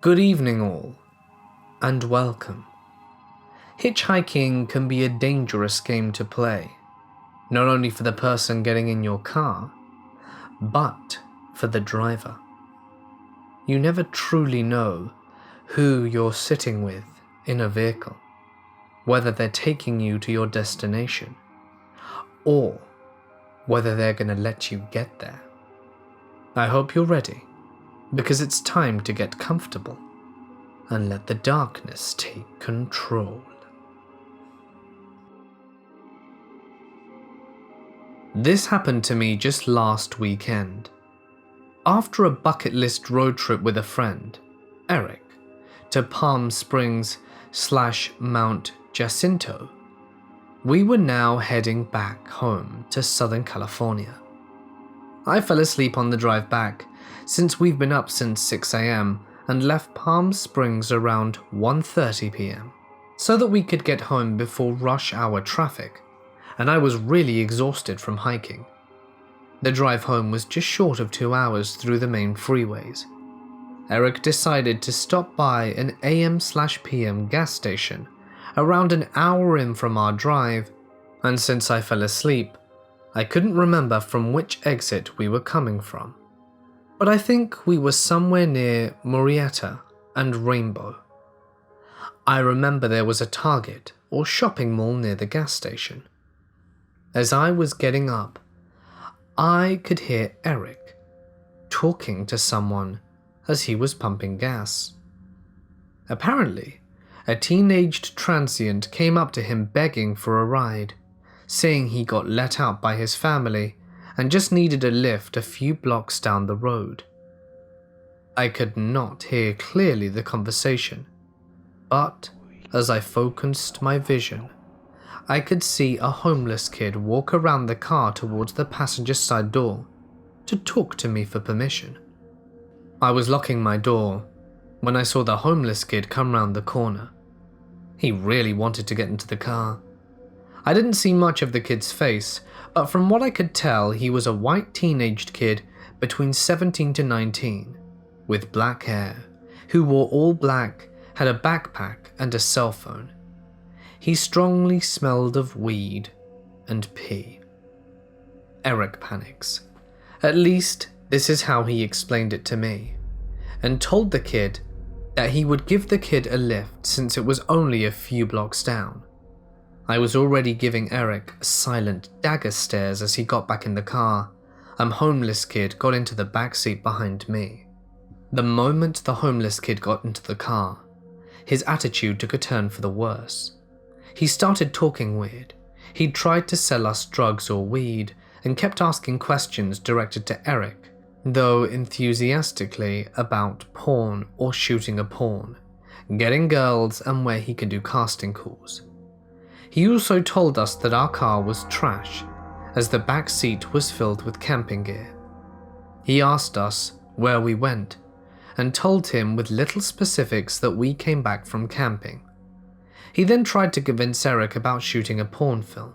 Good evening all, and welcome. Hitchhiking can be a dangerous game to play, not only for the person getting in your car, but for the driver. You never truly know who you're sitting with in a vehicle, whether they're taking you to your destination, or whether they're going to let you get there. I hope you're ready, because it's time to get comfortable and let the darkness take control. This happened to me just last weekend. After a bucket list road trip with a friend, Eric, to Palm Springs/Mount Jacinto, we were now heading back home to Southern California. I fell asleep on the drive back, since we've been up since 6 a.m. and left Palm Springs around 1:30 p.m. so that we could get home before rush hour traffic, and I was really exhausted from hiking. The drive home was just short of 2 hours through the main freeways. Eric decided to stop by an AM/PM gas station around an hour in from our drive, and since I fell asleep, I couldn't remember from which exit we were coming from, but I think we were somewhere near Murrieta and Rainbow. I remember there was a Target or shopping mall near the gas station. As I was getting up, I could hear Eric talking to someone as he was pumping gas. Apparently, a teenaged transient came up to him begging for a ride, saying he got let out by his family and just needed a lift a few blocks down the road. I could not hear clearly the conversation, but as I focused my vision, I could see a homeless kid walk around the car towards the passenger side door to talk to me for permission. I was locking my door when I saw the homeless kid come round the corner. He really wanted to get into the car. I didn't see much of the kid's face, but from what I could tell, he was a white teenaged kid between 17 to 19, with black hair, who wore all black, had a backpack and a cell phone. He strongly smelled of weed and pee. Eric panics. At least, this is how he explained it to me, and told the kid that he would give the kid a lift since it was only a few blocks down. I was already giving Eric silent dagger stares as he got back in the car, and homeless kid got into the back seat behind me. The moment the homeless kid got into the car, his attitude took a turn for the worse. He started talking weird. He tried to sell us drugs or weed and kept asking questions directed to Eric, though enthusiastically about porn or shooting a porn, getting girls and where he could do casting calls. He also told us that our car was trash, as the back seat was filled with camping gear. He asked us where we went, and told him with little specifics that we came back from camping. He then tried to convince Eric about shooting a porn film.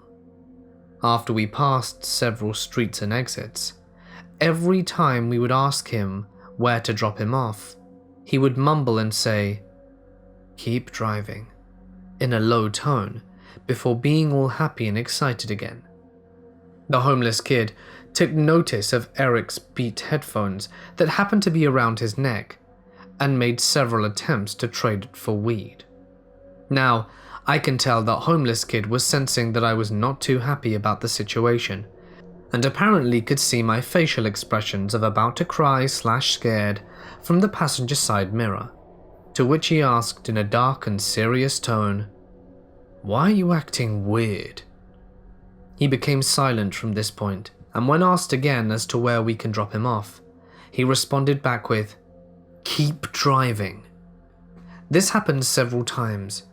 After we passed several streets and exits, every time we would ask him where to drop him off, he would mumble and say, "Keep driving," in a low tone, before being all happy and excited again. The homeless kid took notice of Eric's Beat headphones that happened to be around his neck and made several attempts to trade it for weed. Now, I can tell that homeless kid was sensing that I was not too happy about the situation, and apparently could see my facial expressions of about to cry/scared from the passenger side mirror, to which he asked in a dark and serious tone, "Why are you acting weird?" He became silent from this point, and when asked again as to where we can drop him off, he responded back with, "Keep driving." This happened several times.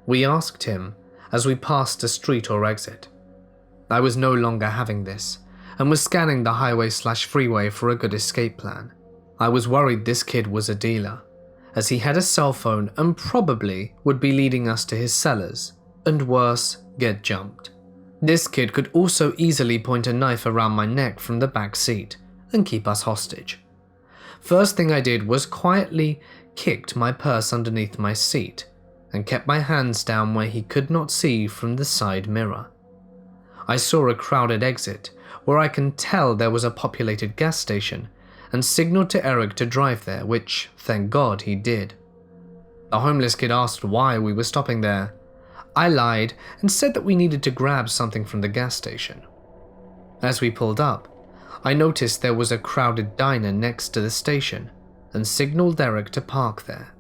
We asked him as we passed a street or exit. I was no longer having this, and was scanning the highway/freeway for a good escape plan. I was worried this kid was a dealer, as he had a cell phone and probably would be leading us to his cellars, and worse, get jumped. This kid could also easily point a knife around my neck from the back seat and keep us hostage. First thing I did was quietly kicked my purse underneath my seat and kept my hands down where he could not see from the side mirror. I saw a crowded exit where I can tell there was a populated gas station and signaled to Eric to drive there, which, thank God, he did. The homeless kid asked why we were stopping there. I lied and said that we needed to grab something from the gas station. As we pulled up, I noticed there was a crowded diner next to the station and signaled Eric to park there.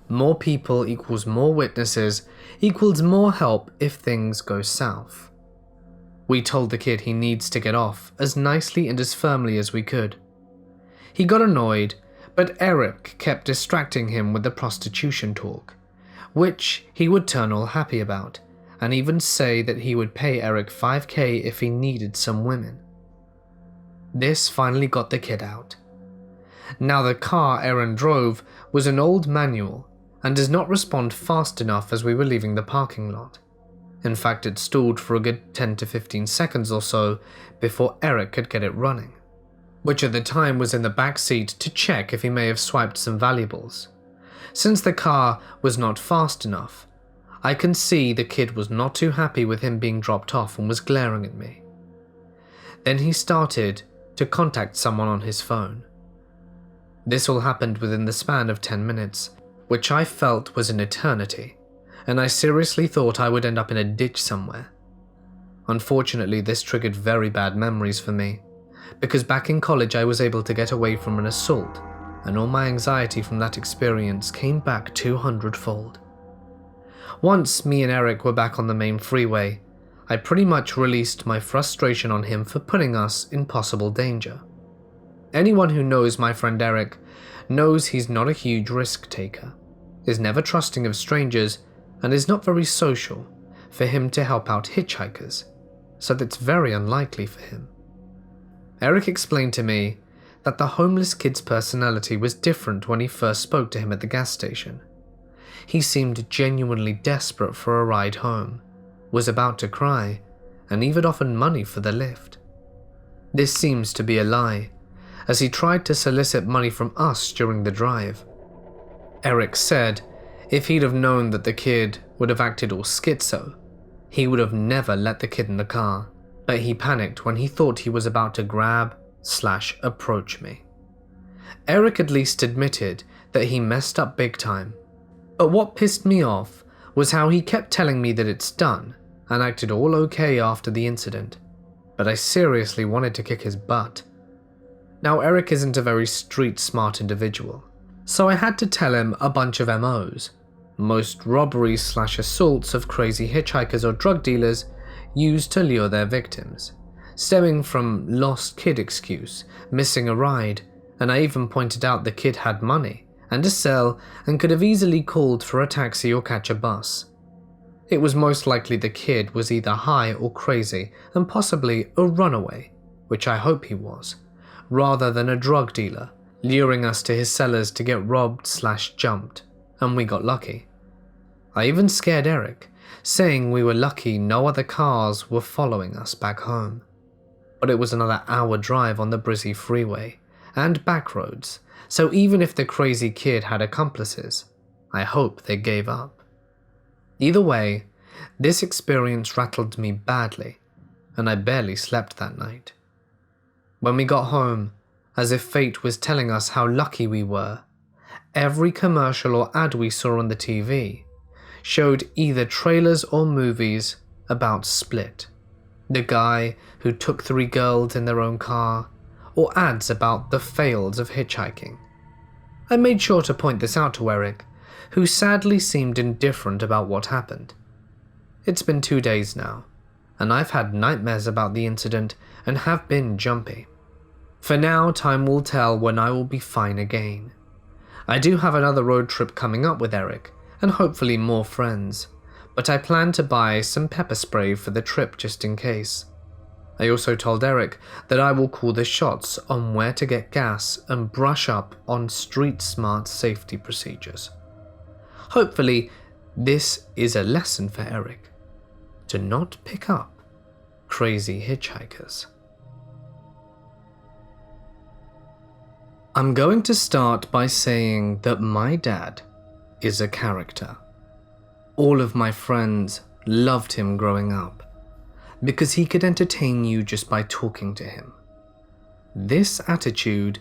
More people equals more witnesses equals more help if things go south. We told the kid he needs to get off as nicely and as firmly as we could. He got annoyed, but Eric kept distracting him with the prostitution talk, which he would turn all happy about, and even say that he would pay Eric $5,000 if he needed some women. This finally got the kid out. Now the car Aaron drove was an old manual and does not respond fast enough as we were leaving the parking lot. In fact, it stalled for a good 10 to 15 seconds or so before Eric could get it running, which at the time was in the back seat to check if he may have swiped some valuables. Since the car was not fast enough, I can see the kid was not too happy with him being dropped off and was glaring at me. Then he started to contact someone on his phone. This all happened within the span of 10 minutes, which I felt was an eternity, and I seriously thought I would end up in a ditch somewhere. Unfortunately, this triggered very bad memories for me, because back in college I was able to get away from an assault, and all my anxiety from that experience came back 200-fold. Once me and Eric were back on the main freeway, I pretty much released my frustration on him for putting us in possible danger. Anyone who knows my friend Eric knows he's not a huge risk taker, is never trusting of strangers, and is not very social for him to help out hitchhikers, so that's very unlikely for him. Eric explained to me that the homeless kid's personality was different when he first spoke to him at the gas station. He seemed genuinely desperate for a ride home, was about to cry, and even offered money for the lift. This seems to be a lie, as he tried to solicit money from us during the drive. Eric said if he'd have known that the kid would have acted all schizo, he would have never let the kid in the car, but he panicked when he thought he was about to grab/approach me. Eric at least admitted that he messed up big time, but what pissed me off was how he kept telling me that it's done and acted all okay after the incident, but I seriously wanted to kick his butt. Now Eric isn't a very street-smart individual, so I had to tell him a bunch of MOs. Most robberies/assaults of crazy hitchhikers or drug dealers used to lure their victims, stemming from lost kid excuse, missing a ride, and I even pointed out the kid had money and a cell and could have easily called for a taxi or catch a bus. It was most likely the kid was either high or crazy and possibly a runaway, which I hope he was, rather than a drug dealer luring us to his cellars to get robbed/jumped, and we got lucky. I even scared Eric, saying we were lucky no other cars were following us back home. But it was another hour drive on the Brizzy freeway and back roads, so even if the crazy kid had accomplices, I hope they gave up. Either way, this experience rattled me badly, and I barely slept that night. When we got home, as if fate was telling us how lucky we were, every commercial or ad we saw on the TV showed either trailers or movies about Split, the guy who took 3 girls in their own car, or ads about the fails of hitchhiking. I made sure to point this out to Eric, who sadly seemed indifferent about what happened. It's been 2 days now, and I've had nightmares about the incident and have been jumpy. For now, time will tell when I will be fine again. I do have another road trip coming up with Eric, and hopefully more friends, but I plan to buy some pepper spray for the trip just in case. I also told Eric that I will call the shots on where to get gas and brush up on street-smart safety procedures. Hopefully, this is a lesson for Eric, to not pick up crazy hitchhikers. I'm going to start by saying that my dad is a character. All of my friends loved him growing up because he could entertain you just by talking to him. This attitude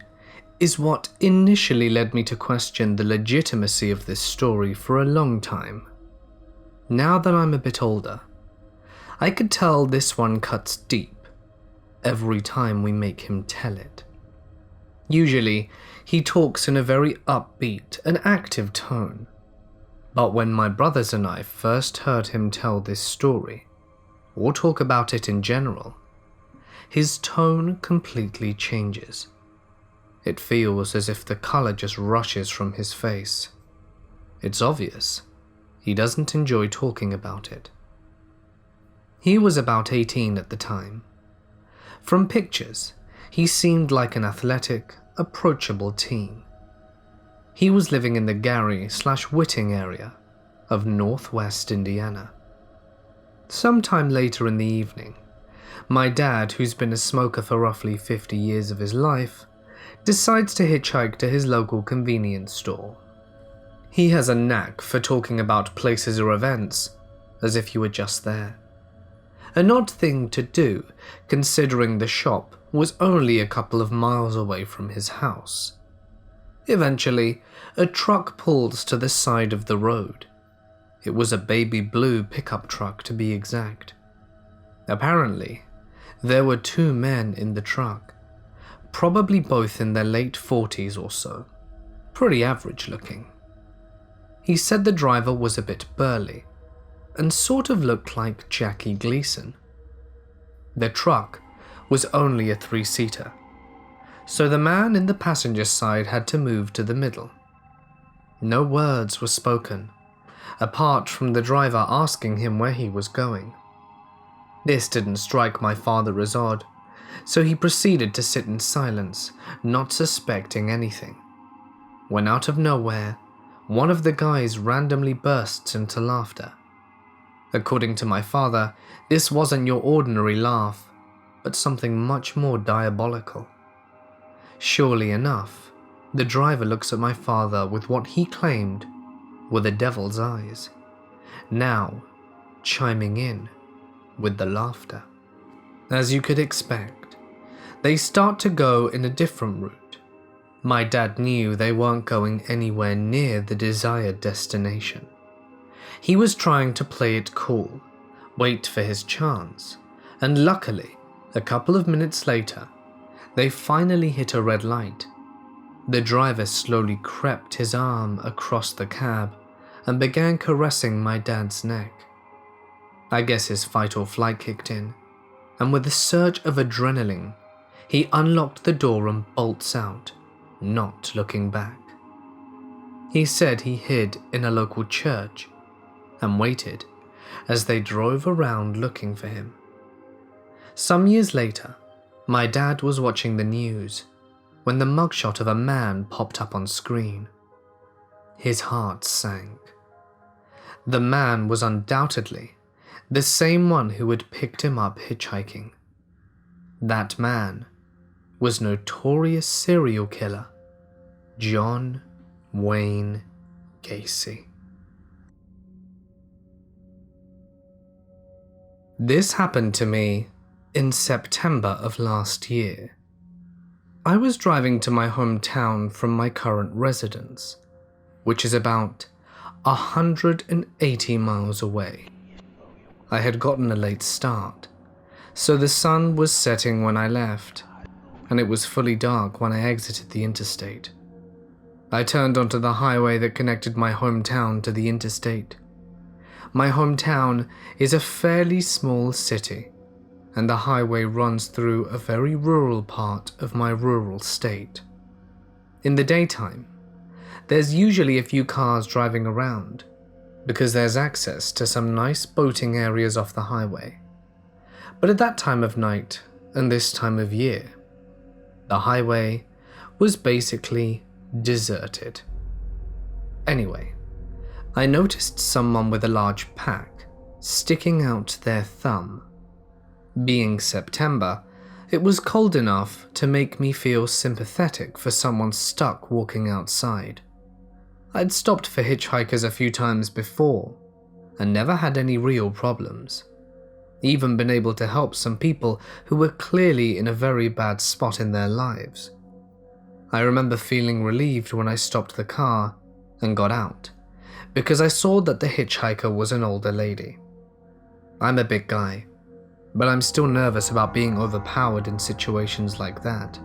is what initially led me to question the legitimacy of this story for a long time. Now that I'm a bit older, I could tell this one cuts deep every time we make him tell it. Usually, he talks in a very upbeat and active tone, but when my brothers and I first heard him tell this story, or talk about it in general, his tone completely changes. It feels as if the color just rushes from his face. It's obvious he doesn't enjoy talking about it. He was about 18 at the time. From pictures, he seemed like an athletic, approachable teen. He was living in the Gary/Whitting area of northwest Indiana. Sometime later in the evening, my dad, who's been a smoker for roughly 50 years of his life, decides to hitchhike to his local convenience store. He has a knack for talking about places or events as if you were just there. An odd thing to do, considering the shop was only a couple of miles away from his house. Eventually, a truck pulls to the side of the road. It was a baby blue pickup truck, to be exact. Apparently, there were two men in the truck, probably both in their late 40s or so, pretty average looking. He said the driver was a bit burly and sort of looked like Jackie Gleason. Their truck was only a 3-seater, so the man in the passenger side had to move to the middle. No words were spoken, apart from the driver asking him where he was going. This didn't strike my father as odd, so he proceeded to sit in silence, not suspecting anything. When out of nowhere, one of the guys randomly bursts into laughter. According to my father, this wasn't your ordinary laugh, but something much more diabolical. Surely enough, the driver looks at my father with what he claimed were the devil's eyes, now chiming in with the laughter. As you could expect, they start to go in a different route. My dad knew they weren't going anywhere near the desired destination. He was trying to play it cool, wait for his chance, and luckily, a couple of minutes later, they finally hit a red light. The driver slowly crept his arm across the cab and began caressing my dad's neck. I guess his fight or flight kicked in, and with a surge of adrenaline, he unlocked the door and bolts out, not looking back. He said he hid in a local church and waited as they drove around looking for him. Some years later, my dad was watching the news when the mugshot of a man popped up on screen. His heart sank. The man was undoubtedly the same one who had picked him up hitchhiking. That man was notorious serial killer John Wayne Gacy. This happened to me in September of last year. I was driving to my hometown from my current residence, which is about 180 miles away. I had gotten a late start, so the sun was setting when I left, and it was fully dark when I exited the interstate. I turned onto the highway that connected my hometown to the interstate. My hometown is a fairly small city, and the highway runs through a very rural part of my rural state. In the daytime, there's usually a few cars driving around, because there's access to some nice boating areas off the highway. But at that time of night and this time of year, the highway was basically deserted. Anyway, I noticed someone with a large pack sticking out their thumb. Being September, It was cold enough to make me feel sympathetic for someone stuck walking outside. I'd stopped for hitchhikers a few times before and never had any real problems. Even been able to help some people who were clearly in a very bad spot in their lives. I remember feeling relieved when I stopped the car and got out, because I saw that the hitchhiker was an older lady. I'm a big guy, but I'm still nervous about being overpowered in situations like that,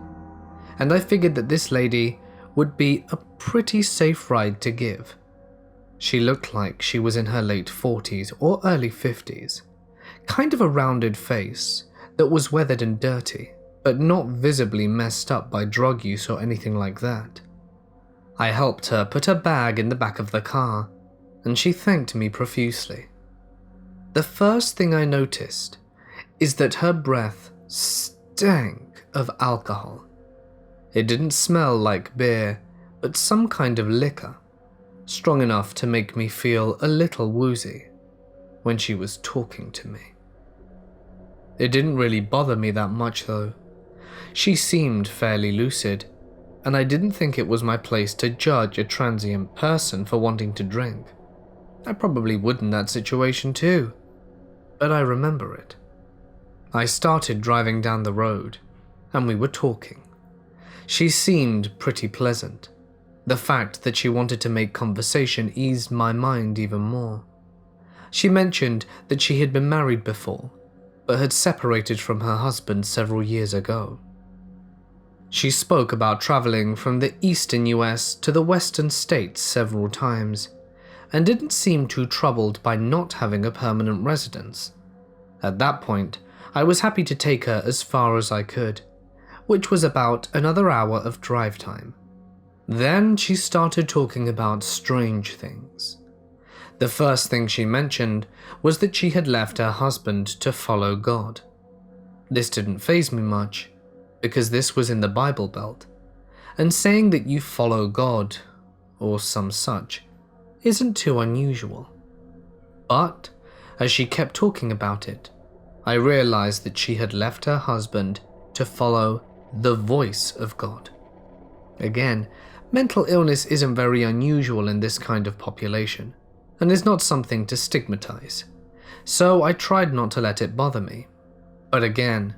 and I figured that this lady would be a pretty safe ride to give. She looked like she was in her late 40s or early 50s, kind of a rounded face that was weathered and dirty, but not visibly messed up by drug use or anything like that. I helped her put her bag in the back of the car, and she thanked me profusely. The first thing I noticed is that her breath stank of alcohol. It didn't smell like beer, but some kind of liquor, strong enough to make me feel a little woozy when she was talking to me. It didn't really bother me that much though. She seemed fairly lucid, and I didn't think it was my place to judge a transient person for wanting to drink. I probably would in that situation too, but I remember it. I started driving down the road, and we were talking. She seemed pretty pleasant. The fact that she wanted to make conversation eased my mind even more. She mentioned that she had been married before, but had separated from her husband several years ago. She spoke about traveling from the eastern US to the western states several times, and didn't seem too troubled by not having a permanent residence. At that point, I was happy to take her as far as I could, which was about another hour of drive time. Then she started talking about strange things. The first thing she mentioned was that she had left her husband to follow God. This didn't faze me much, because this was in the Bible Belt, and saying that you follow God, or some such, isn't too unusual. But, as she kept talking about it, I realized that she had left her husband to follow the voice of God. Again, mental illness isn't very unusual in this kind of population, and is not something to stigmatize, so I tried not to let it bother me. But again,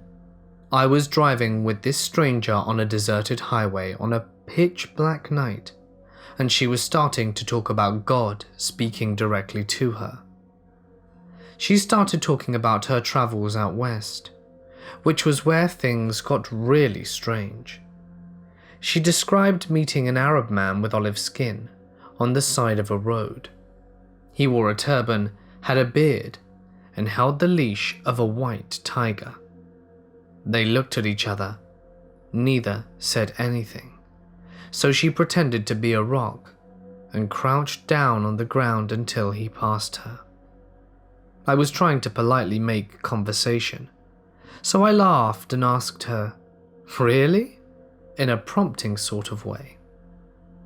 I was driving with this stranger on a deserted highway on a pitch-black night, and she was starting to talk about God speaking directly to her. She started talking about her travels out west, which was where things got really strange. She described meeting an Arab man with olive skin on the side of a road. He wore a turban, had a beard, and held the leash of a white tiger. They looked at each other. Neither said anything, so she pretended to be a rock and crouched down on the ground until he passed her. I was trying to politely make conversation, so I laughed and asked her, "Really?" in a prompting sort of way.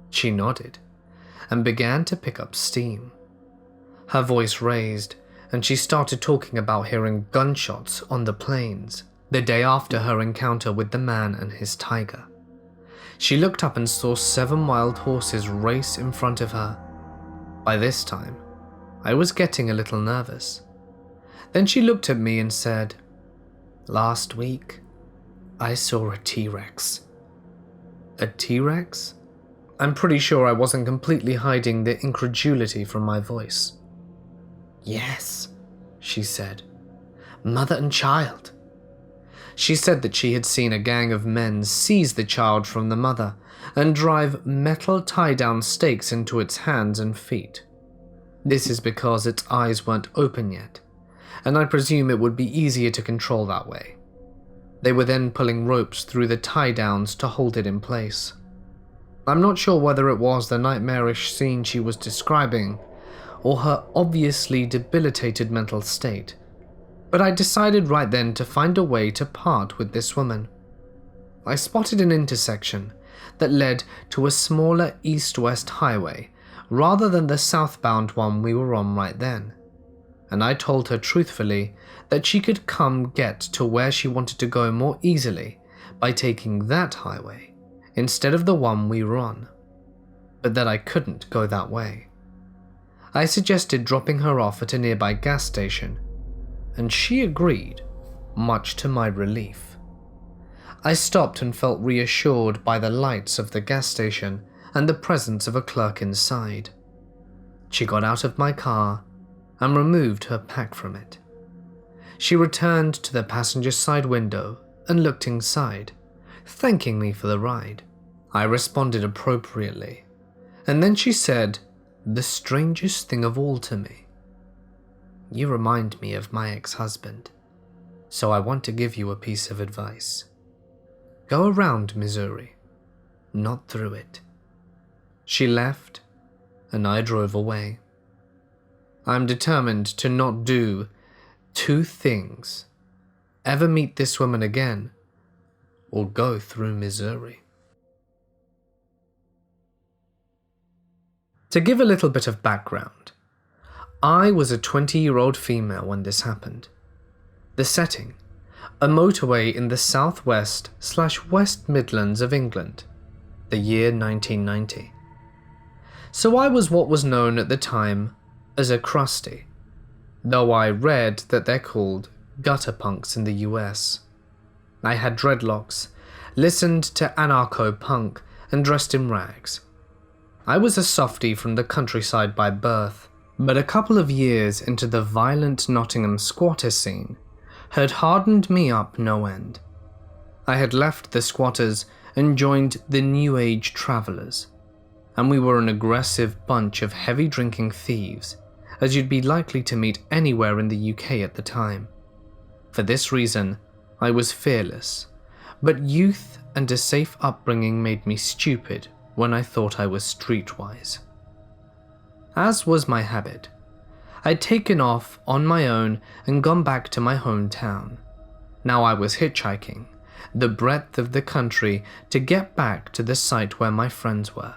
She nodded and began to pick up steam. Her voice raised, and she started talking about hearing gunshots on the plains the day after her encounter with the man and his tiger. She looked up and saw 7 wild horses race in front of her. By this time, I was getting a little nervous. Then she looked at me and said, "Last week, I saw a T-Rex." A T-Rex? I'm pretty sure I wasn't completely hiding the incredulity from my voice. "Yes," she said. "Mother and child." She said that she had seen a gang of men seize the child from the mother and drive metal tie-down stakes into its hands and feet. This is because its eyes weren't open yet, and I presume it would be easier to control that way. They were then pulling ropes through the tie-downs to hold it in place. I'm not sure whether it was the nightmarish scene she was describing, or her obviously debilitated mental state, but I decided right then to find a way to part with this woman. I spotted an intersection that led to a smaller east-west highway rather than the southbound one we were on right then, and I told her truthfully that she could come get to where she wanted to go more easily by taking that highway instead of the one we were on, but that I couldn't go that way. I suggested dropping her off at a nearby gas station, and she agreed, much to my relief. I stopped and felt reassured by the lights of the gas station and the presence of a clerk inside. She got out of my car and removed her pack from it. She returned to the passenger side window and looked inside, thanking me for the ride. I responded appropriately, and then she said the strangest thing of all to me. "You remind me of my ex-husband, so I want to give you a piece of advice. Go around Missouri, not through it." She left, and I drove away. I'm determined to not do two things: ever meet this woman again, or go through Missouri. To give a little bit of background, I was a 20-year-old female when this happened. The setting: a motorway in the southwest/West Midlands of England, the year 1990. So I was what was known at the time as a crusty, though I read that they're called gutter punks in the US. I had dreadlocks, listened to anarcho-punk, and dressed in rags. I was a softie from the countryside by birth, but a couple of years into the violent Nottingham squatter scene had hardened me up no end. I had left the squatters and joined the New Age Travellers, and we were an aggressive bunch of heavy-drinking thieves, as you'd be likely to meet anywhere in the UK at the time. For this reason, I was fearless, but youth and a safe upbringing made me stupid when I thought I was streetwise. As was my habit, I'd taken off on my own and gone back to my hometown. Now I was hitchhiking the breadth of the country to get back to the site where my friends were.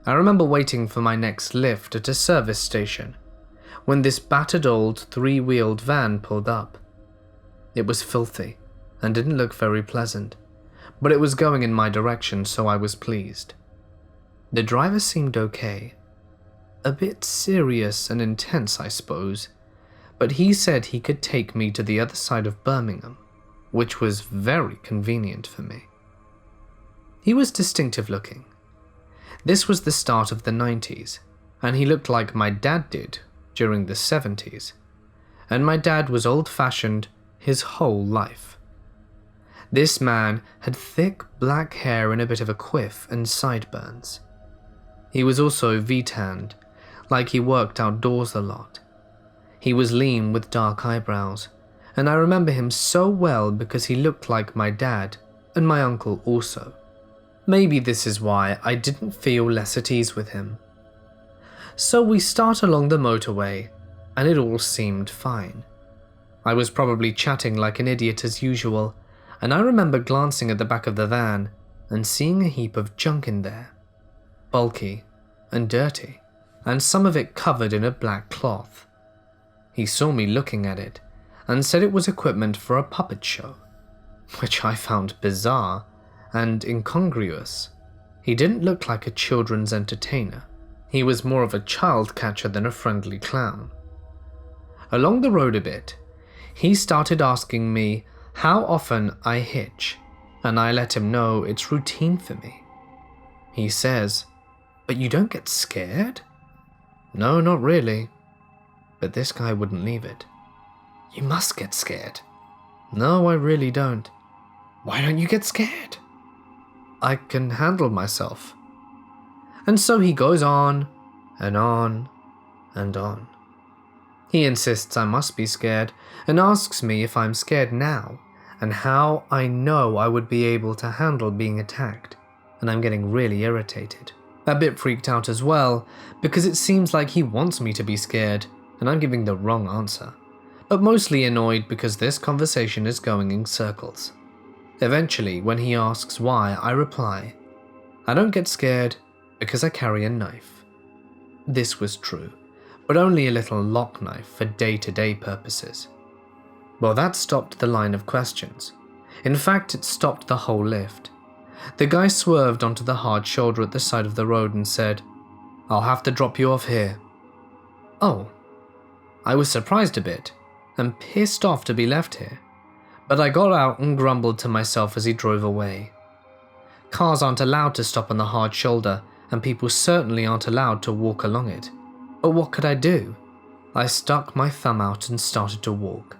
I remember waiting for my next lift at a service station when this battered old three-wheeled van pulled up. It was filthy and didn't look very pleasant, but it was going in my direction, so I was pleased. The driver seemed okay. A bit serious and intense, I suppose, but he said he could take me to the other side of Birmingham, which was very convenient for me. He was distinctive looking. This was the start of the 90s, and he looked like my dad did during the 70s, and my dad was old-fashioned his whole life. This man had thick black hair and a bit of a quiff and sideburns. He was also V-tanned, like he worked outdoors a lot. He was lean with dark eyebrows, and I remember him so well because he looked like my dad, and my uncle also. Maybe this is why I didn't feel less at ease with him. So we start along the motorway, and it all seemed fine. I was probably chatting like an idiot as usual, and I remember glancing at the back of the van and seeing a heap of junk in there, bulky and dirty, and some of it covered in a black cloth. He saw me looking at it and said it was equipment for a puppet show, which I found bizarre and incongruous. He didn't look like a children's entertainer. He was more of a child catcher than a friendly clown. Along the road a bit, he started asking me how often I hitch, and I let him know it's routine for me. He says, "But you don't get scared?" "No, not really." But this guy wouldn't leave it. "You must get scared." "No, I really don't." "Why don't you get scared?" "I can handle myself." And so he goes on and on and on. He insists I must be scared and asks me if I'm scared now and how I know I would be able to handle being attacked, and I'm getting really irritated. A bit freaked out as well because it seems like he wants me to be scared and I'm giving the wrong answer, but mostly annoyed because this conversation is going in circles. Eventually, when he asks why, I reply, "I don't get scared because I carry a knife." This was true, but only a little lock knife for day-to-day purposes. Well, that stopped the line of questions. In fact, it stopped the whole lift. The guy swerved onto the hard shoulder at the side of the road and said, "I'll have to drop you off here." Oh. I was surprised a bit, and pissed off to be left here, but I got out and grumbled to myself as he drove away. Cars aren't allowed to stop on the hard shoulder, and people certainly aren't allowed to walk along it. But what could I do? I stuck my thumb out and started to walk.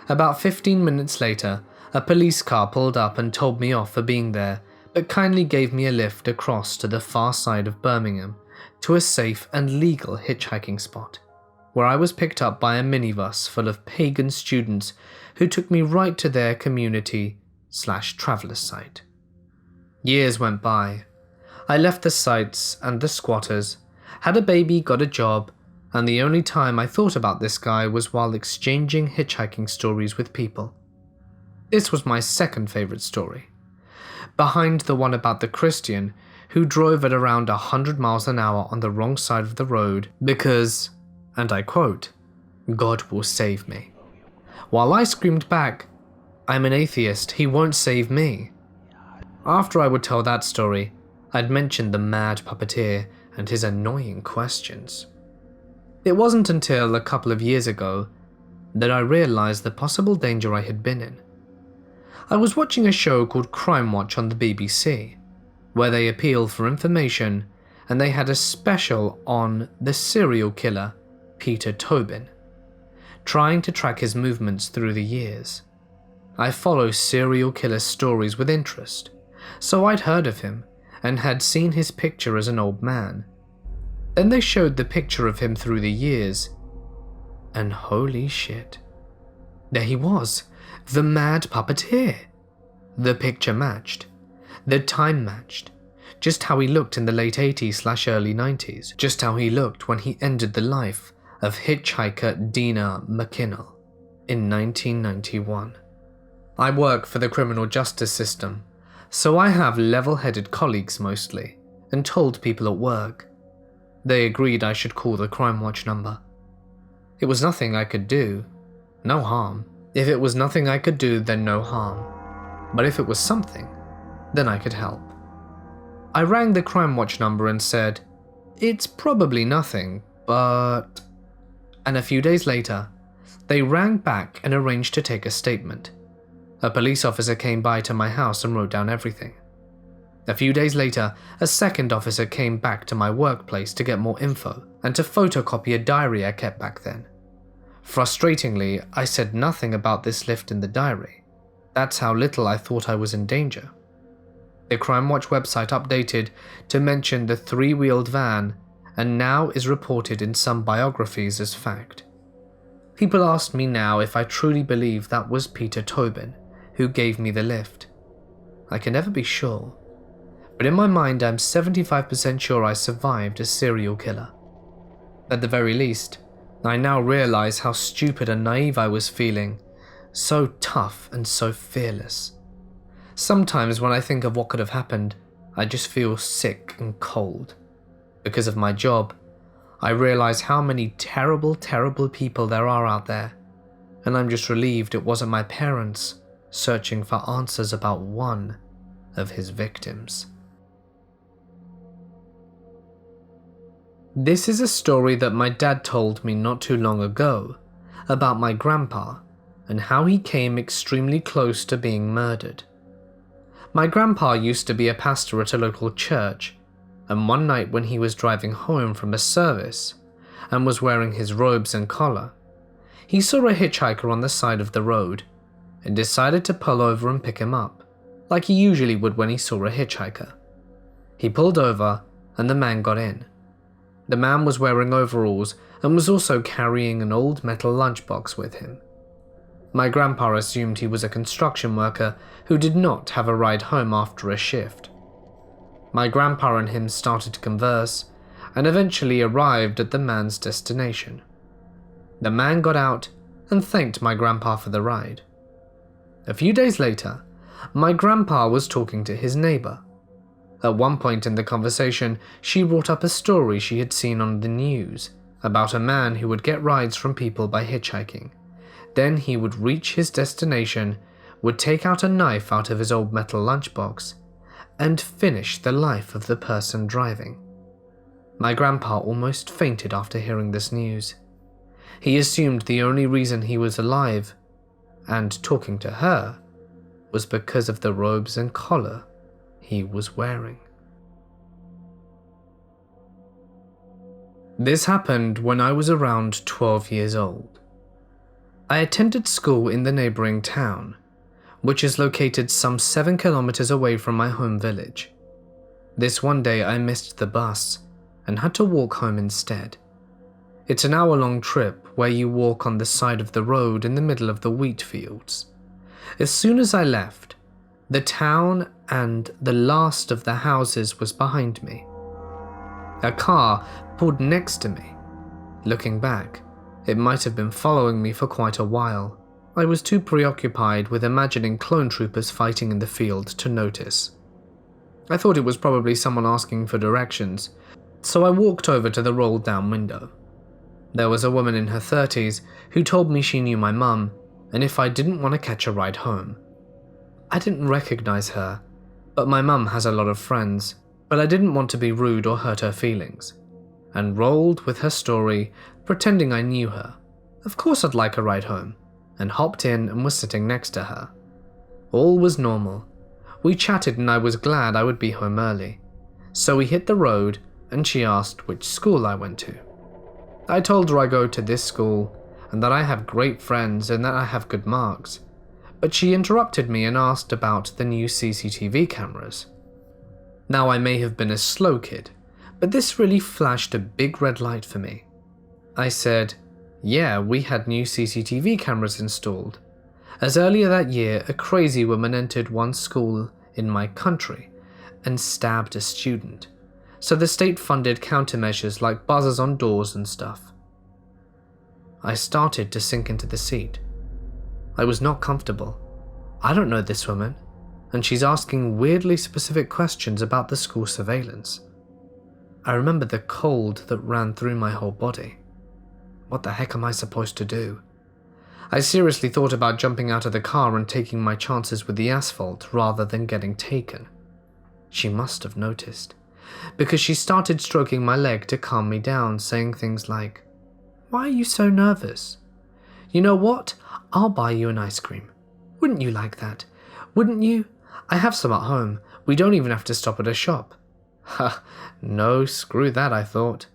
About 15 minutes later, a police car pulled up and told me off for being there, but kindly gave me a lift across to the far side of Birmingham to a safe and legal hitchhiking spot, where I was picked up by a minibus full of pagan students who took me right to their community/traveller site. Years went by. I left the sites and the squatters, had a baby, got a job, and the only time I thought about this guy was while exchanging hitchhiking stories with people. This was my second favourite story, behind the one about the Christian who drove at around 100 miles an hour on the wrong side of the road because, and I quote, "God will save me." While I screamed back, "I'm an atheist, he won't save me." After I would tell that story, I'd mention the mad puppeteer and his annoying questions. It wasn't until a couple of years ago that I realised the possible danger I had been in. I was watching a show called Crime Watch on the BBC, where they appeal for information, and they had a special on the serial killer Peter Tobin, trying to track his movements through the years. I follow serial killer stories with interest, so I'd heard of him and had seen his picture as an old man. Then they showed the picture of him through the years, and holy shit, there he was, the mad puppeteer. The picture matched, the time matched, just how he looked in the late 80s/early 90s, just how he looked when he ended the life of hitchhiker Dina McKinnell in 1991. I work for the criminal justice system, so I have level-headed colleagues mostly, and told people at work. They agreed I should call the Crime Watch number. It was nothing I could do, no harm. If it was nothing I could do, then no harm. But if it was something, then I could help. I rang the Crime Watch number and said, "It's probably nothing, but..." And a few days later, they rang back and arranged to take a statement. A police officer came by to my house and wrote down everything. A few days later, a second officer came back to my workplace to get more info and to photocopy a diary I kept back then. Frustratingly, I said nothing about this lift in the diary. That's how little I thought I was in danger. The Crime Watch website updated to mention the three-wheeled van and now is reported in some biographies as fact. People asked me now if I truly believe that was Peter Tobin who gave me the lift. I can never be sure, but in my mind I'm 75% sure I survived a serial killer. At the very least, I now realize how stupid and naive I was feeling, so tough and so fearless. Sometimes when I think of what could have happened, I just feel sick and cold. Because of my job, I realize how many terrible, terrible people there are out there, and I'm just relieved it wasn't my parents searching for answers about one of his victims. This is a story that my dad told me not too long ago about my grandpa and how he came extremely close to being murdered. My grandpa used to be a pastor at a local church, and one night when he was driving home from a service and was wearing his robes and collar, he saw a hitchhiker on the side of the road and decided to pull over and pick him up, like he usually would when he saw a hitchhiker. He pulled over and the man got in. The man was wearing overalls and was also carrying an old metal lunchbox with him. My grandpa assumed he was a construction worker who did not have a ride home after a shift. My grandpa and him started to converse and eventually arrived at the man's destination. The man got out and thanked my grandpa for the ride. A few days later, my grandpa was talking to his neighbor. At one point in the conversation, she brought up a story she had seen on the news about a man who would get rides from people by hitchhiking. Then he would reach his destination, would take out a knife out of his old metal lunchbox, and finish the life of the person driving. My grandpa almost fainted after hearing this news. He assumed the only reason he was alive, and talking to her, was because of the robes and collar he was wearing. This happened when I was around 12 years old. I attended school in the neighboring town, which is located some 7 kilometers away from my home village. This one day I missed the bus and had to walk home instead. It's an hour-long trip where you walk on the side of the road in the middle of the wheat fields. As soon as I left, the town and the last of the houses was behind me. A car pulled next to me. Looking back, it might have been following me for quite a while. I was too preoccupied with imagining clone troopers fighting in the field to notice. I thought it was probably someone asking for directions, so I walked over to the rolled-down window. There was a woman in her 30s who told me she knew my mum, and if I didn't want to catch a ride home. I didn't recognize her, but my mum has a lot of friends, but I didn't want to be rude or hurt her feelings, and rolled with her story, pretending I knew her. Of course I'd like a ride home, and hopped in and was sitting next to her. All was normal. We chatted and I was glad I would be home early. So we hit the road and she asked which school I went to. I told her I go to this school and that I have great friends and that I have good marks. But she interrupted me and asked about the new CCTV cameras. Now I may have been a slow kid, but this really flashed a big red light for me. I said, yeah, we had new CCTV cameras installed. As earlier that year, a crazy woman entered one school in my country and stabbed a student. So the state funded countermeasures like buzzers on doors and stuff. I started to sink into the seat. I was not comfortable. I don't know this woman, and she's asking weirdly specific questions about the school surveillance. I remember the cold that ran through my whole body. What the heck am I supposed to do? I seriously thought about jumping out of the car and taking my chances with the asphalt rather than getting taken. She must have noticed, because she started stroking my leg to calm me down, saying things like, "Why are you so nervous? You know what? I'll buy you an ice cream. Wouldn't you like that? Wouldn't you? I have some at home. We don't even have to stop at a shop." Ha, no, screw that, I thought.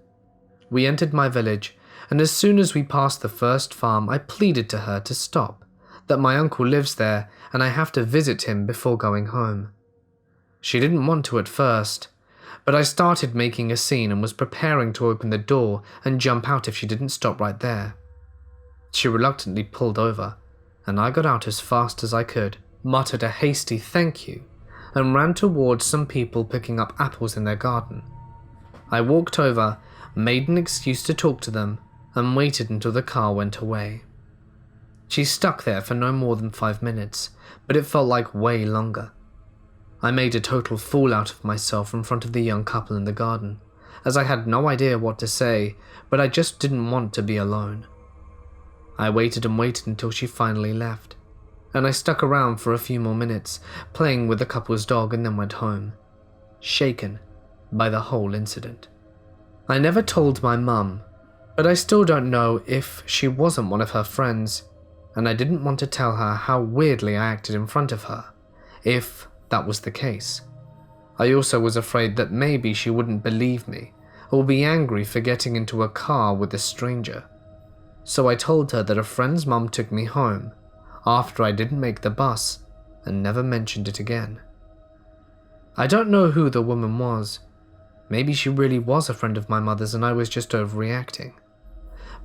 We entered my village, and as soon as we passed the first farm, I pleaded to her to stop, that my uncle lives there and I have to visit him before going home. She didn't want to at first, but I started making a scene and was preparing to open the door and jump out if she didn't stop right there. She reluctantly pulled over, and I got out as fast as I could, muttered a hasty thank you, and ran towards some people picking up apples in their garden. I walked over, made an excuse to talk to them, and waited until the car went away. She stuck there for no more than 5 minutes, but it felt like way longer. I made a total fool out of myself in front of the young couple in the garden, as I had no idea what to say, but I just didn't want to be alone. I waited and waited until she finally left, and I stuck around for a few more minutes, playing with the couple's dog, and then went home, shaken by the whole incident. I never told my mum, but I still don't know if she wasn't one of her friends, and I didn't want to tell her how weirdly I acted in front of her, if that was the case. I also was afraid that maybe she wouldn't believe me, or be angry for getting into a car with a stranger. So I told her that a friend's mum took me home, after I didn't make the bus, and never mentioned it again. I don't know who the woman was. Maybe she really was a friend of my mother's and I was just overreacting.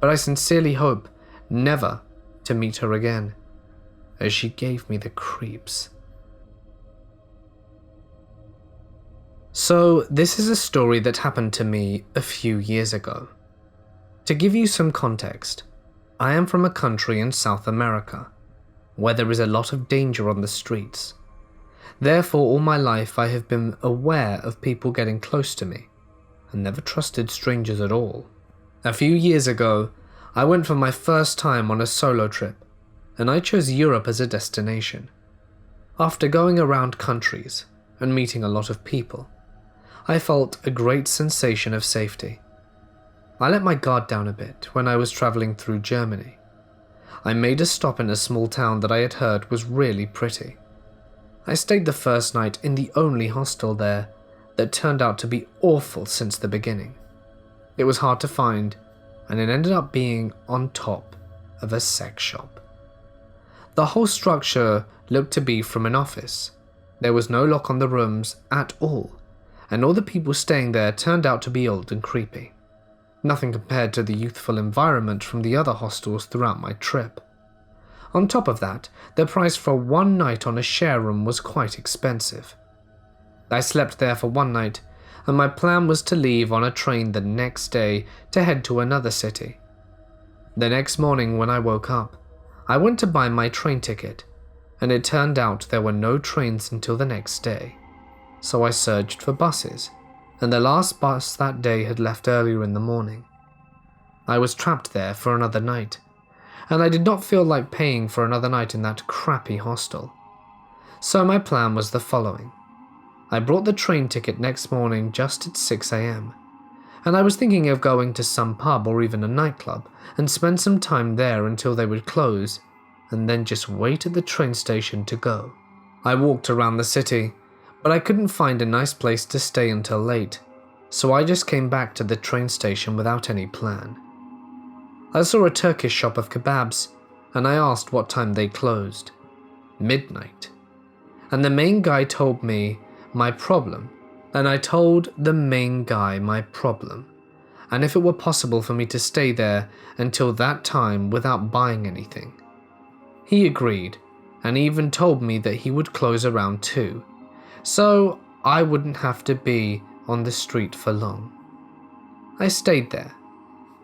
But I sincerely hope never to meet her again, as she gave me the creeps. So this is a story that happened to me a few years ago. To give you some context, I am from a country in South America, where there is a lot of danger on the streets. Therefore, all my life I have been aware of people getting close to me, and never trusted strangers at all. A few years ago, I went for my first time on a solo trip, and I chose Europe as a destination. After going around countries and meeting a lot of people, I felt a great sensation of safety. I let my guard down a bit when I was traveling through Germany. I made a stop in a small town that I had heard was really pretty. I stayed the first night in the only hostel there that turned out to be awful since the beginning. It was hard to find, and it ended up being on top of a sex shop. The whole structure looked to be from an office. There was no lock on the rooms at all, and all the people staying there turned out to be old and creepy. Nothing compared to the youthful environment from the other hostels throughout my trip. On top of that, the price for one night on a share room was quite expensive. I slept there for one night, and my plan was to leave on a train the next day to head to another city. The next morning when I woke up, I went to buy my train ticket, and it turned out there were no trains until the next day. So I searched for buses, and the last bus that day had left earlier in the morning. I was trapped there for another night, and I did not feel like paying for another night in that crappy hostel. So my plan was the following. I bought the train ticket next morning just at 6 a.m, and I was thinking of going to some pub or even a nightclub and spend some time there until they would close, and then just wait at the train station to go. I walked around the city, but I couldn't find a nice place to stay until late, so I just came back to the train station without any plan. I saw a Turkish shop of kebabs, and I asked what time they closed. Midnight. And the main guy told me my problem, and I told the main guy my problem, and if it were possible for me to stay there until that time without buying anything. He agreed, and even told me that he would close around 2, so I wouldn't have to be on the street for long. I stayed there,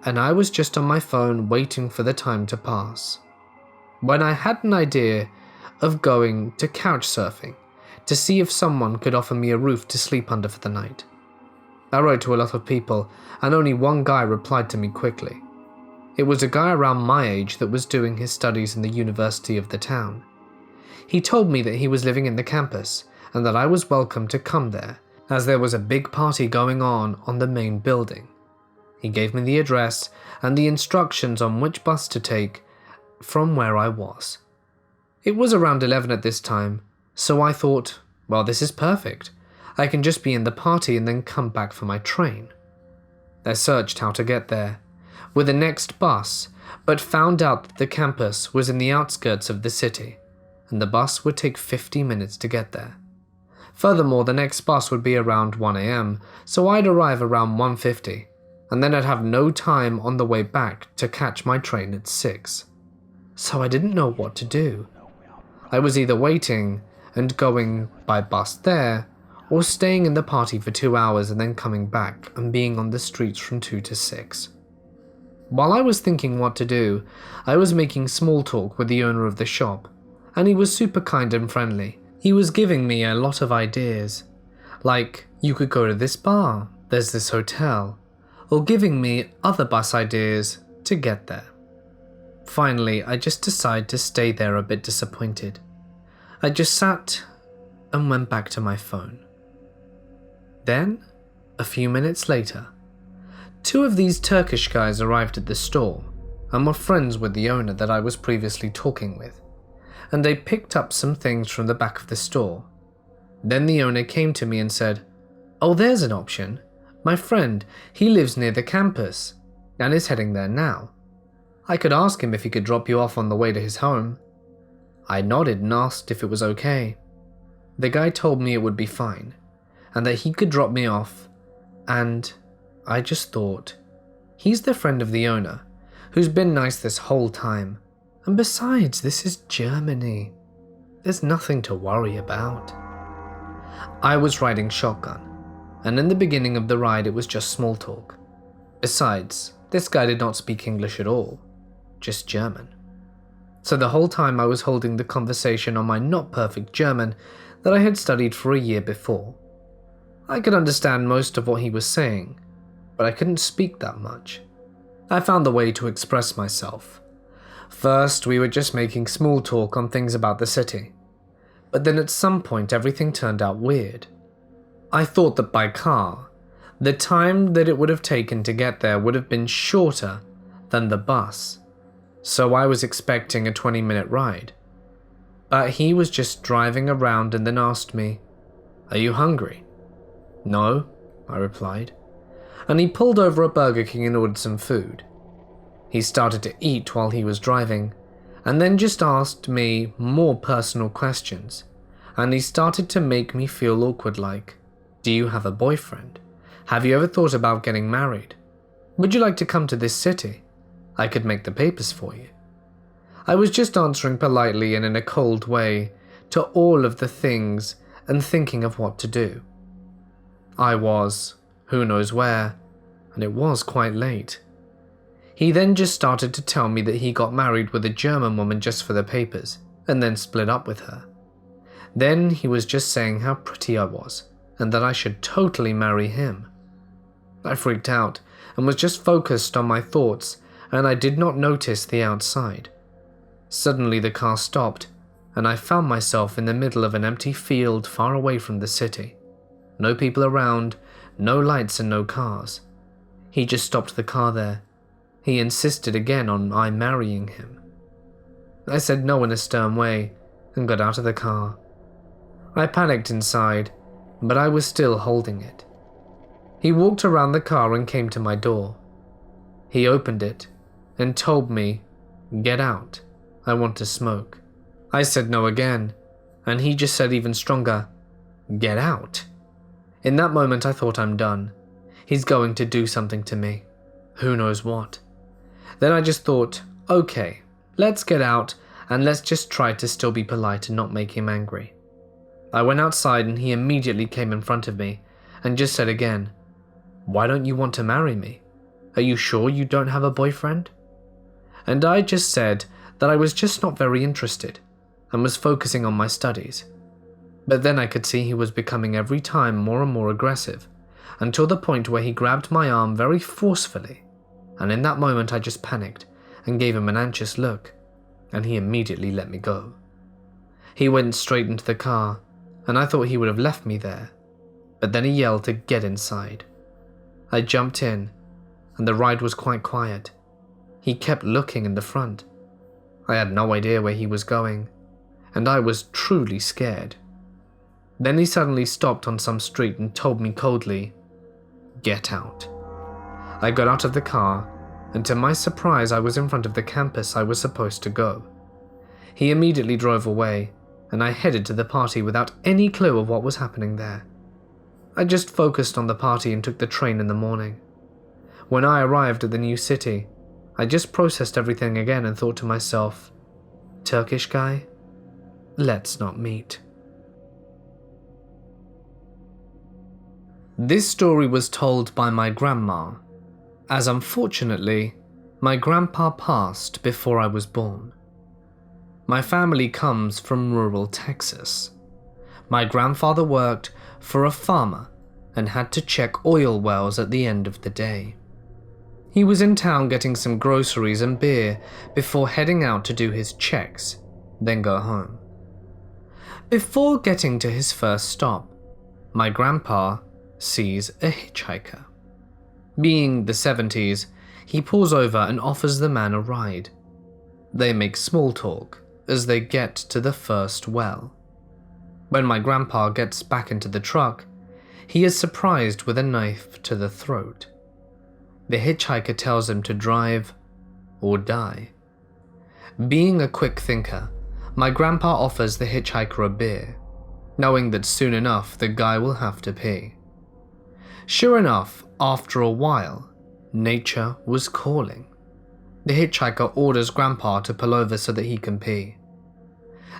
and I was just on my phone waiting for the time to pass, when I had an idea of going to couch surfing to see if someone could offer me a roof to sleep under for the night. I wrote to a lot of people, and only one guy replied to me quickly. It was a guy around my age that was doing his studies in the university of the town. He told me that he was living in the campus, and that I was welcome to come there, as there was a big party going on the main building. He gave me the address and the instructions on which bus to take from where I was. It was around 11 at this time, so I thought, well, this is perfect. I can just be in the party and then come back for my train. I searched how to get there with the next bus, but found out that the campus was in the outskirts of the city, and the bus would take 50 minutes to get there. Furthermore, the next bus would be around 1 a.m, so I'd arrive around 1:50, and then I'd have no time on the way back to catch my train at 6. So I didn't know what to do. I was either waiting and going by bus there, or staying in the party for 2 hours and then coming back and being on the streets from 2 to 6. While I was thinking what to do, I was making small talk with the owner of the shop, and he was super kind and friendly. He was giving me a lot of ideas, like, you could go to this bar, there's this hotel, or giving me other bus ideas to get there. Finally, I just decided to stay there a bit disappointed. I just sat and went back to my phone. Then, a few minutes later, 2 of these Turkish guys arrived at the store and were friends with the owner that I was previously talking with, and they picked up some things from the back of the store. Then the owner came to me and said, "Oh, there's an option. My friend, he lives near the campus and is heading there now. I could ask him if he could drop you off on the way to his home." I nodded and asked if it was okay. The guy told me it would be fine, and that he could drop me off, and I just thought, he's the friend of the owner, who's been nice this whole time, and besides, this is Germany. There's nothing to worry about. I was riding shotgun, and in the beginning of the ride it was just small talk. Besides, this guy did not speak English at all, just German. So the whole time I was holding the conversation on my not perfect German that I had studied for a year before. I could understand most of what he was saying, but I couldn't speak that much. I found the way to express myself. First, we were just making small talk on things about the city, but then at some point everything turned out weird. I thought that by car, the time that it would have taken to get there would have been shorter than the bus, so I was expecting a 20-minute ride. But he was just driving around and then asked me, "Are you hungry?" "No," I replied, and he pulled over at Burger King and ordered some food. He started to eat while he was driving, and then just asked me more personal questions, and he started to make me feel awkward like, "Do you have a boyfriend? Have you ever thought about getting married? Would you like to come to this city? I could make the papers for you." I was just answering politely and in a cold way to all of the things and thinking of what to do. I was, who knows where, and it was quite late. He then just started to tell me that he got married with a German woman just for the papers, and then split up with her. Then he was just saying how pretty I was, and that I should totally marry him. I freaked out and was just focused on my thoughts, and I did not notice the outside. Suddenly the car stopped, and I found myself in the middle of an empty field far away from the city. No people around, no lights and no cars. He just stopped the car there. He insisted again on I marrying him. I said no in a stern way and got out of the car. I panicked inside, but I was still holding it. He walked around the car and came to my door. He opened it and told me, "Get out, I want to smoke." I said no again, and he just said even stronger, "Get out." In that moment I thought, I'm done. He's going to do something to me. Who knows what. Then I just thought, okay, let's get out and let's just try to still be polite and not make him angry. I went outside and he immediately came in front of me and just said again, "Why don't you want to marry me? Are you sure you don't have a boyfriend?" And I just said that I was just not very interested and was focusing on my studies. But then I could see he was becoming every time more and more aggressive, until the point where he grabbed my arm very forcefully, and in that moment I just panicked and gave him an anxious look, and he immediately let me go. He went straight into the car, and I thought he would have left me there, but then he yelled to get inside. I jumped in, and the ride was quite quiet. He kept looking in the front. I had no idea where he was going, and I was truly scared. Then he suddenly stopped on some street and told me coldly, "Get out." I got out of the car, and to my surprise I was in front of the campus I was supposed to go. He immediately drove away, and I headed to the party without any clue of what was happening there. I just focused on the party and took the train in the morning. When I arrived at the new city, I just processed everything again and thought to myself, Turkish guy, let's not meet. This story was told by my grandma, as unfortunately, my grandpa passed before I was born. My family comes from rural Texas. My grandfather worked for a farmer and had to check oil wells at the end of the day. He was in town getting some groceries and beer before heading out to do his checks, then go home. Before getting to his first stop, my grandpa sees a hitchhiker. Being the 70s, he pulls over and offers the man a ride. They make small talk as they get to the first well. When my grandpa gets back into the truck, he is surprised with a knife to the throat. The hitchhiker tells him to drive or die. Being a quick thinker, my grandpa offers the hitchhiker a beer, knowing that soon enough the guy will have to pee. Sure enough, after a while, nature was calling. The hitchhiker orders Grandpa to pull over so that he can pee.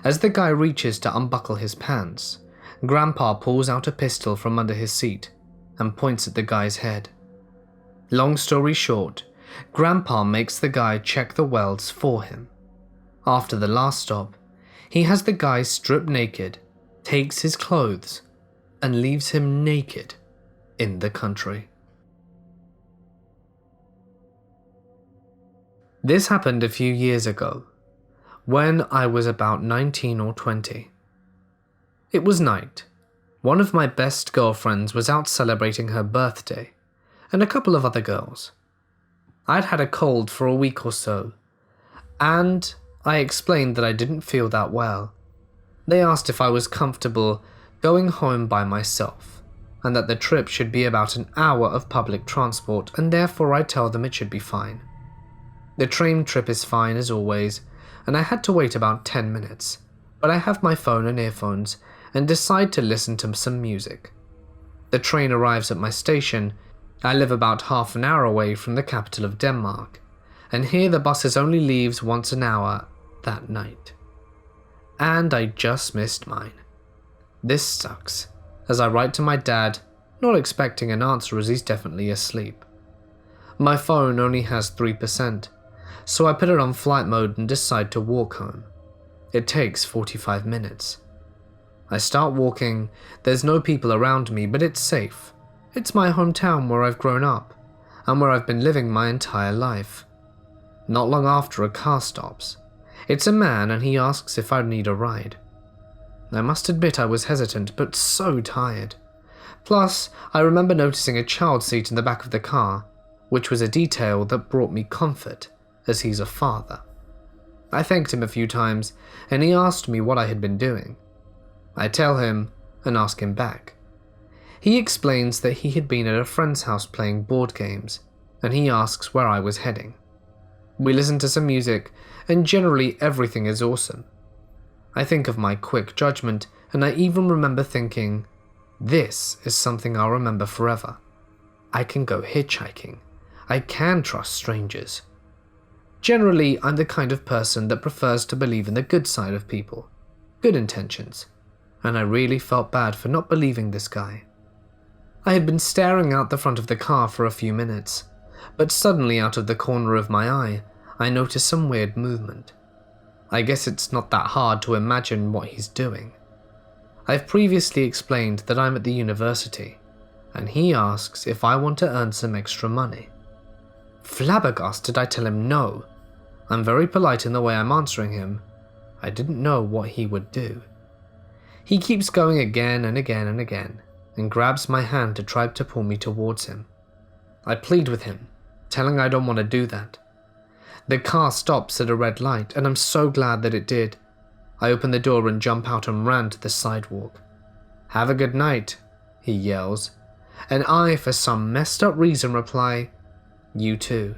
As the guy reaches to unbuckle his pants, Grandpa pulls out a pistol from under his seat and points at the guy's head. Long story short, Grandpa makes the guy check the welds for him. After the last stop, he has the guy stripped naked, takes his clothes, and leaves him naked in the country. This happened a few years ago, when I was about 19 or 20. It was night. One of my best girlfriends was out celebrating her birthday, and a couple of other girls. I'd had a cold for a week or so, and I explained that I didn't feel that well. They asked if I was comfortable going home by myself, and that the trip should be about an hour of public transport, and therefore I tell them it should be fine. The train trip is fine as always, and I had to wait about 10 minutes, but I have my phone and earphones and decide to listen to some music. The train arrives at my station. I live about half an hour away from the capital of Denmark, and here the buses only leaves once an hour that night. And I just missed mine. This sucks, as I write to my dad, not expecting an answer as he's definitely asleep. My phone only has 3%, so I put it on flight mode and decide to walk home. It takes 45 minutes. I start walking. There's no people around me, but it's safe. It's my hometown where I've grown up, and where I've been living my entire life. Not long after, a car stops. It's a man, and he asks if I'd need a ride. I must admit I was hesitant, but so tired. Plus, I remember noticing a child seat in the back of the car, which was a detail that brought me comfort, as he's a father. I thanked him a few times, and he asked me what I had been doing. I tell him, and ask him back. He explains that he had been at a friend's house playing board games, and he asks where I was heading. We listen to some music, and generally everything is awesome. I think of my quick judgment, and I even remember thinking, this is something I'll remember forever. I can go hitchhiking. I can trust strangers. Generally, I'm the kind of person that prefers to believe in the good side of people, good intentions, and I really felt bad for not believing this guy. I had been staring out the front of the car for a few minutes, but suddenly out of the corner of my eye, I noticed some weird movement. I guess it's not that hard to imagine what he's doing. I've previously explained that I'm at the university, and he asks if I want to earn some extra money. Flabbergasted, I tell him no. I'm very polite in the way I'm answering him. I didn't know what he would do. He keeps going again and again and again, and grabs my hand to try to pull me towards him. I plead with him, telling I don't want to do that. The car stops at a red light, and I'm so glad that it did. I open the door and jump out and ran to the sidewalk. "Have a good night," he yells, and I, for some messed up reason, reply, "You too."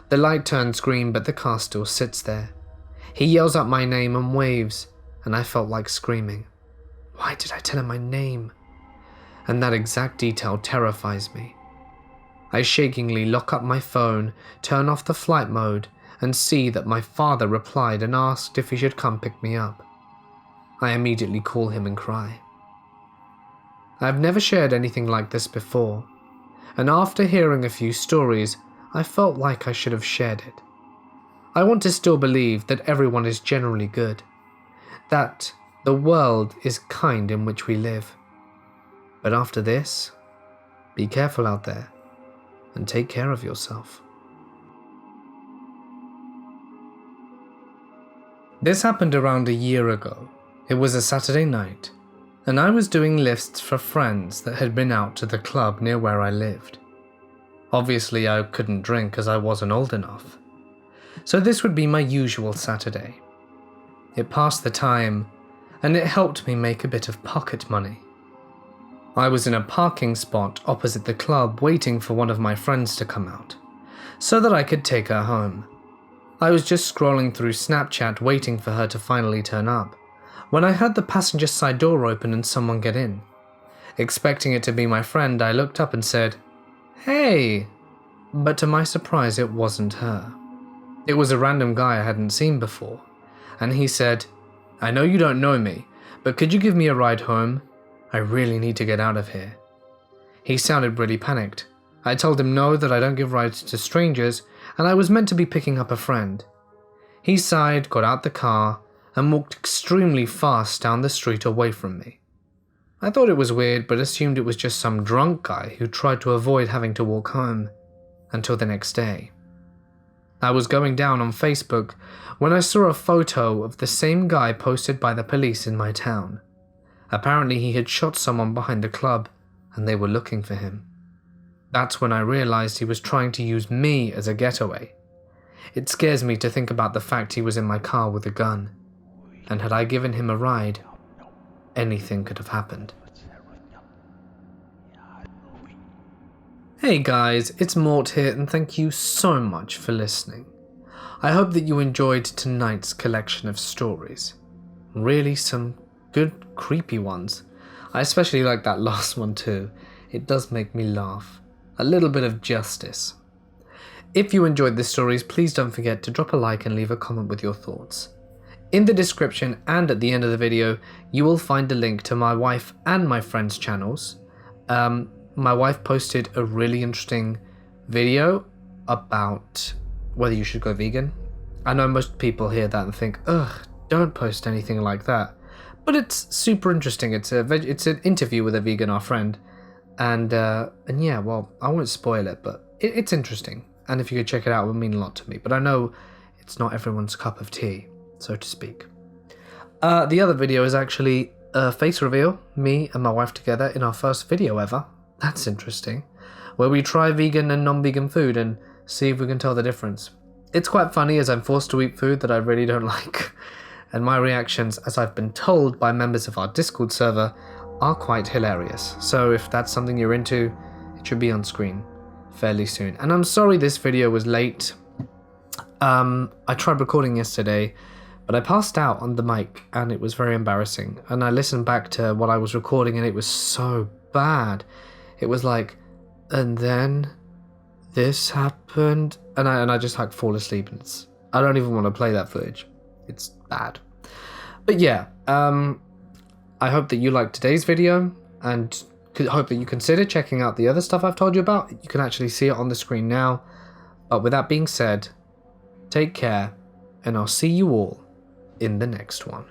The light turns green, but the car still sits there. He yells out my name and waves, and I felt like screaming. Why did I tell him my name? And that exact detail terrifies me. I shakingly lock up my phone, turn off the flight mode, and see that my father replied and asked if he should come pick me up. I immediately call him and cry. I've never shared anything like this before, and after hearing a few stories, I felt like I should have shared it. I want to still believe that everyone is generally good, that the world is kind in which we live. But after this, be careful out there, and take care of yourself. This happened around a year ago. It was a Saturday night, and I was doing lists for friends that had been out to the club near where I lived. Obviously, I couldn't drink as I wasn't old enough, so this would be my usual Saturday. It passed the time, and it helped me make a bit of pocket money. I was in a parking spot opposite the club waiting for one of my friends to come out, so that I could take her home. I was just scrolling through Snapchat waiting for her to finally turn up, when I heard the passenger side door open and someone get in. Expecting it to be my friend, I looked up and said, "Hey!" But to my surprise, it wasn't her. It was a random guy I hadn't seen before, and he said, "I know you don't know me, but could you give me a ride home? I really need to get out of here." He sounded really panicked. I told him no, that I don't give rides to strangers, and I was meant to be picking up a friend. He sighed, got out the car, and walked extremely fast down the street away from me. I thought it was weird, but assumed it was just some drunk guy who tried to avoid having to walk home, until the next day. I was going down on Facebook when I saw a photo of the same guy posted by the police in my town. Apparently he had shot someone behind the club and they were looking for him. That's when I realized he was trying to use me as a getaway. It scares me to think about the fact he was in my car with a gun, and had I given him a ride, anything could have happened. Hey guys, it's Mort here and thank you so much for listening. I hope that you enjoyed tonight's collection of stories. Really some good creepy ones. I especially like that last one too. It does make me laugh. A little bit of justice. If you enjoyed the stories, please don't forget to drop a like and leave a comment with your thoughts. In the description and at the end of the video, you will find a link to my wife and my friend's channels. My wife posted a really interesting video about whether you should go vegan. I know most people hear that and think, ugh, don't post anything like that. But it's super interesting. It's an interview with a vegan, our friend. And yeah, well, I won't spoil it, but it's interesting. And if you could check it out, it would mean a lot to me. But I know it's not everyone's cup of tea, so to speak. The other video is actually a face reveal, me and my wife together in our first video ever. That's interesting. Where we try vegan and non-vegan food and see if we can tell the difference. It's quite funny as I'm forced to eat food that I really don't like. And my reactions, as I've been told by members of our Discord server, are quite hilarious. So if that's something you're into, it should be on screen fairly soon. And I'm sorry this video was late. I tried recording yesterday, but I passed out on the mic and it was very embarrassing. And I listened back to what I was recording and it was so bad. It was like, and then this happened, and I just like fall asleep, and I don't even want to play that footage. It's bad. But yeah, I hope that you liked today's video, and hope that you consider checking out the other stuff I've told you about. You can actually see it on the screen now. But with that being said, take care, and I'll see you all in the next one.